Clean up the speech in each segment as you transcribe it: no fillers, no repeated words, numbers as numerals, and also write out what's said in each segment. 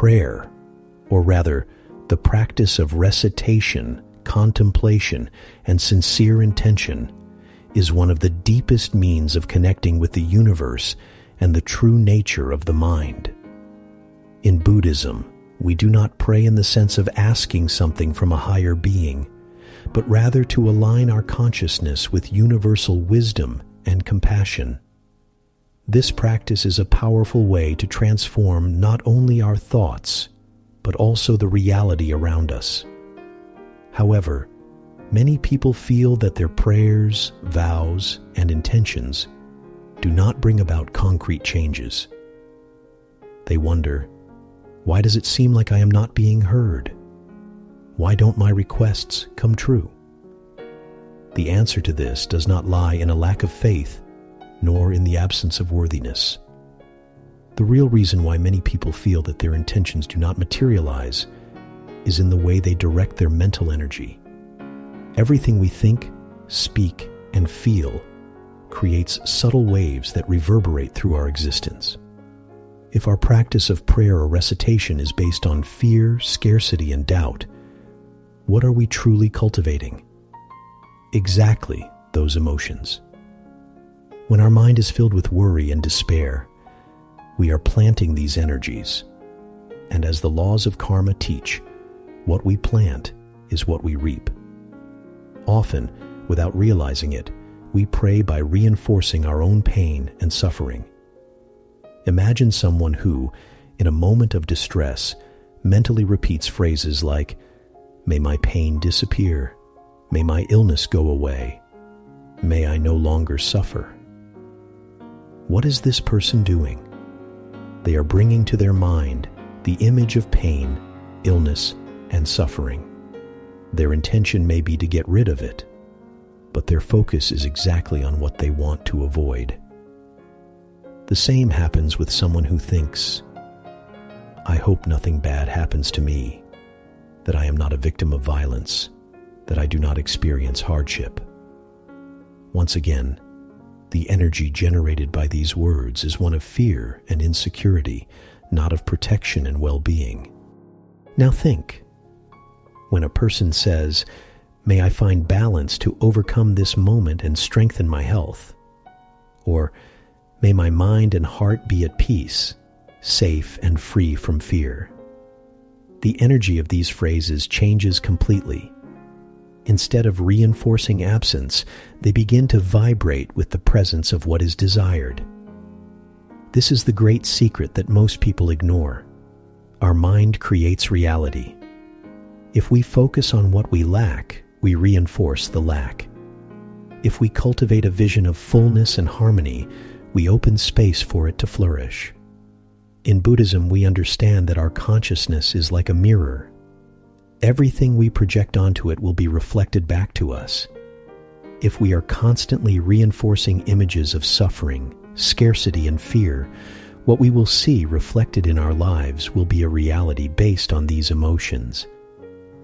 Prayer, or rather, the practice of recitation, contemplation, and sincere intention, is one of the deepest means of connecting with the universe and the true nature of the mind. In Buddhism, we do not pray in the sense of asking something from a higher being, but rather to align our consciousness with universal wisdom and compassion. This practice is a powerful way to transform not only our thoughts, but also the reality around us. However, many people feel that their prayers, vows, and intentions do not bring about concrete changes. They wonder, why does it seem like I am not being heard? Why don't my requests come true? The answer to this does not lie in a lack of faith, nor in the absence of worthiness. The real reason why many people feel that their intentions do not materialize is in the way they direct their mental energy. Everything we think, speak, and feel creates subtle waves that reverberate through our existence. If our practice of prayer or recitation is based on fear, scarcity, and doubt, what are we truly cultivating? Exactly those emotions. When our mind is filled with worry and despair, we are planting these energies. And as the laws of karma teach, what we plant is what we reap. Often, without realizing it, we pray by reinforcing our own pain and suffering. Imagine someone who, in a moment of distress, mentally repeats phrases like, "May my pain disappear. May my illness go away. May I no longer suffer." What is this person doing? They are bringing to their mind the image of pain, illness, and suffering. Their intention may be to get rid of it, but their focus is exactly on what they want to avoid. The same happens with someone who thinks, "I hope nothing bad happens to me, that I am not a victim of violence, that I do not experience hardship." Once again, the energy generated by these words is one of fear and insecurity, not of protection and well-being. Now think, when a person says, "May I find balance to overcome this moment and strengthen my health," or "May my mind and heart be at peace, safe and free from fear," the energy of these phrases changes completely. Instead of reinforcing absence, they begin to vibrate with the presence of what is desired. This is the great secret that most people ignore. Our mind creates reality. If we focus on what we lack, we reinforce the lack. If we cultivate a vision of fullness and harmony, we open space for it to flourish. In Buddhism, we understand that our consciousness is like a mirror. Everything we project onto it will be reflected back to us. If we are constantly reinforcing images of suffering, scarcity, and fear, what we will see reflected in our lives will be a reality based on these emotions.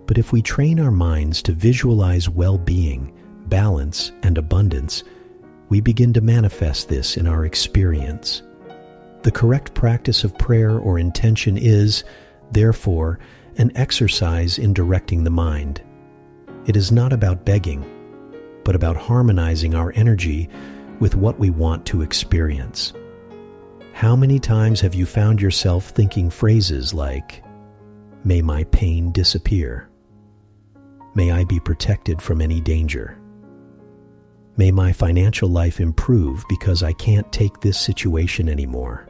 But if we train our minds to visualize well-being, balance, and abundance, we begin to manifest this in our experience. The correct practice of prayer or intention is, therefore, an exercise in directing the mind. It is not about begging, but about harmonizing our energy with what we want to experience. How many times have you found yourself thinking phrases like, "May my pain disappear. May I be protected from any danger. May my financial life improve because I can't take this situation anymore."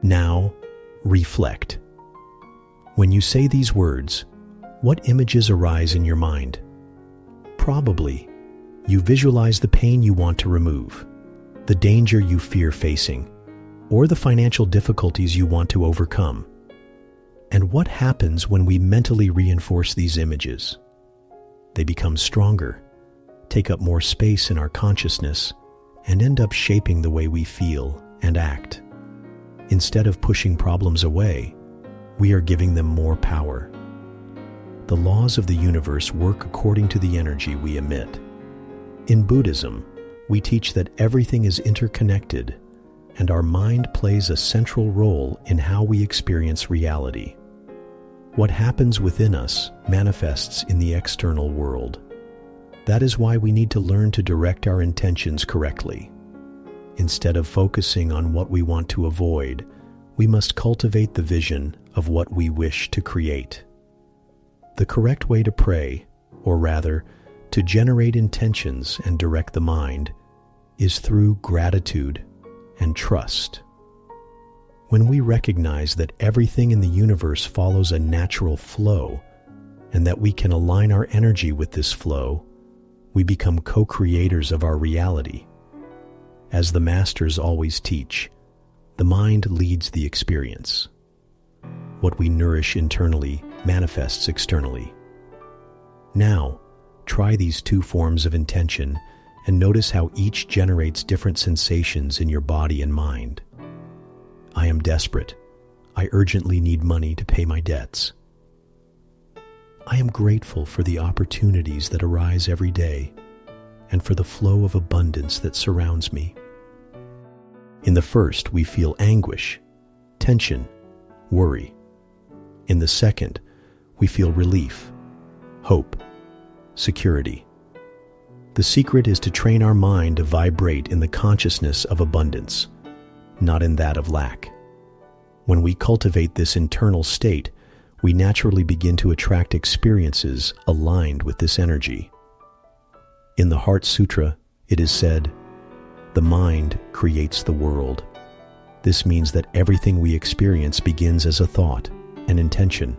Now, reflect. When you say these words, what images arise in your mind? Probably, you visualize the pain you want to remove, the danger you fear facing, or the financial difficulties you want to overcome. And what happens when we mentally reinforce these images? They become stronger, take up more space in our consciousness, and end up shaping the way we feel and act. Instead of pushing problems away, we are giving them more power. The laws of the universe work according to the energy we emit. In Buddhism, we teach that everything is interconnected, and our mind plays a central role in how we experience reality. What happens within us manifests in the external world. That is why we need to learn to direct our intentions correctly. Instead of focusing on what we want to avoid, we must cultivate the vision of what we wish to create. The correct way to pray, or rather, to generate intentions and direct the mind, is through gratitude and trust. When we recognize that everything in the universe follows a natural flow, and that we can align our energy with this flow, we become co-creators of our reality. As the masters always teach, the mind leads the experience. What we nourish internally manifests externally. Now, try these two forms of intention and notice how each generates different sensations in your body and mind. I am desperate. I urgently need money to pay my debts. I am grateful for the opportunities that arise every day and for the flow of abundance that surrounds me. In the first, we feel anguish, tension, worry. In the second, we feel relief, hope, security. The secret is to train our mind to vibrate in the consciousness of abundance, not in that of lack. When we cultivate this internal state, we naturally begin to attract experiences aligned with this energy. In the Heart Sutra, it is said, "The mind creates the world." This means that everything we experience begins as a thought, an intention.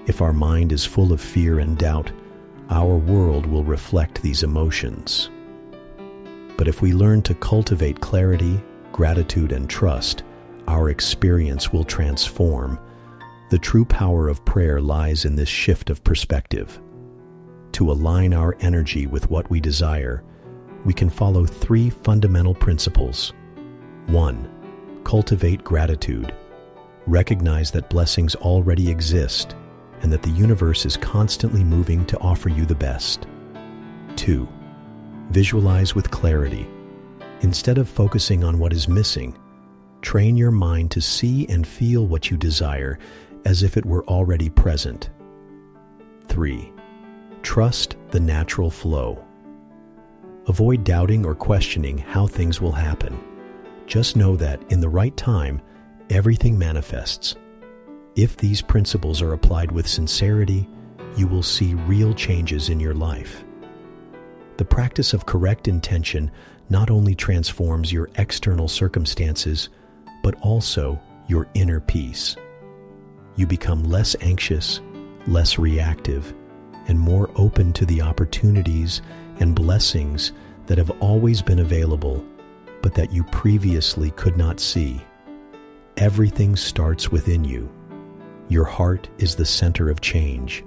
If our mind is full of fear and doubt, our world will reflect these emotions. But if we learn to cultivate clarity, gratitude, and trust, our experience will transform. The true power of prayer lies in this shift of perspective. To align our energy with what we desire, we can follow three fundamental principles. 1. Cultivate gratitude. Recognize that blessings already exist and that the universe is constantly moving to offer you the best. 2. Visualize with clarity. Instead of focusing on what is missing, train your mind to see and feel what you desire as if it were already present. 3. Trust the natural flow. Avoid doubting or questioning how things will happen. Just know that in the right time, everything manifests. If these principles are applied with sincerity, you will see real changes in your life. The practice of correct intention not only transforms your external circumstances, but also your inner peace. You become less anxious, less reactive, and more open to the opportunities and blessings that have always been available, but that you previously could not see. Everything starts within you. Your heart is the center of change.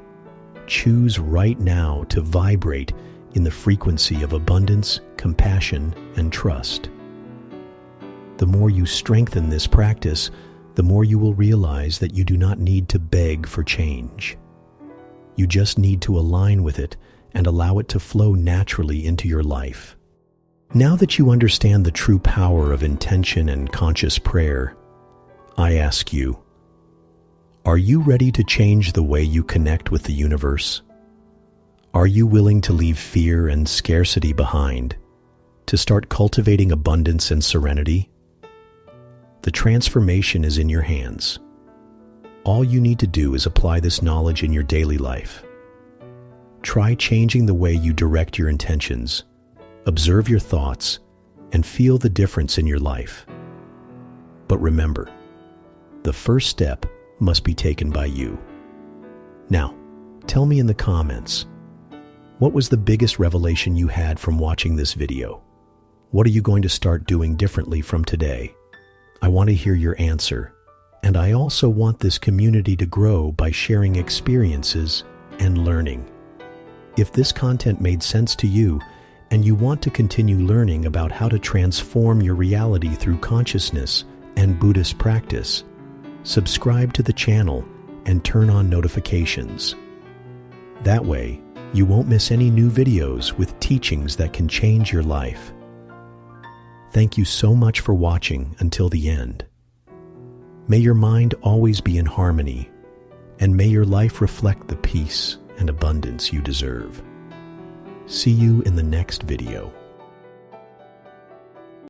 Choose right now to vibrate in the frequency of abundance, compassion, and trust. The more you strengthen this practice, the more you will realize that you do not need to beg for change. You just need to align with it and allow it to flow naturally into your life. Now that you understand the true power of intention and conscious prayer, I ask you, are you ready to change the way you connect with the universe? Are you willing to leave fear and scarcity behind, to start cultivating abundance and serenity? The transformation is in your hands. All you need to do is apply this knowledge in your daily life. Try changing the way you direct your intentions, observe your thoughts, and feel the difference in your life. But remember, the first step must be taken by you. Now, tell me in the comments, what was the biggest revelation you had from watching this video? What are you going to start doing differently from today? I want to hear your answer, and I also want this community to grow by sharing experiences and learning. If this content made sense to you, and you want to continue learning about how to transform your reality through consciousness and Buddhist practice, subscribe to the channel and turn on notifications. That way, you won't miss any new videos with teachings that can change your life. Thank you so much for watching until the end. May your mind always be in harmony, and may your life reflect the peace and abundance you deserve. See you in the next video.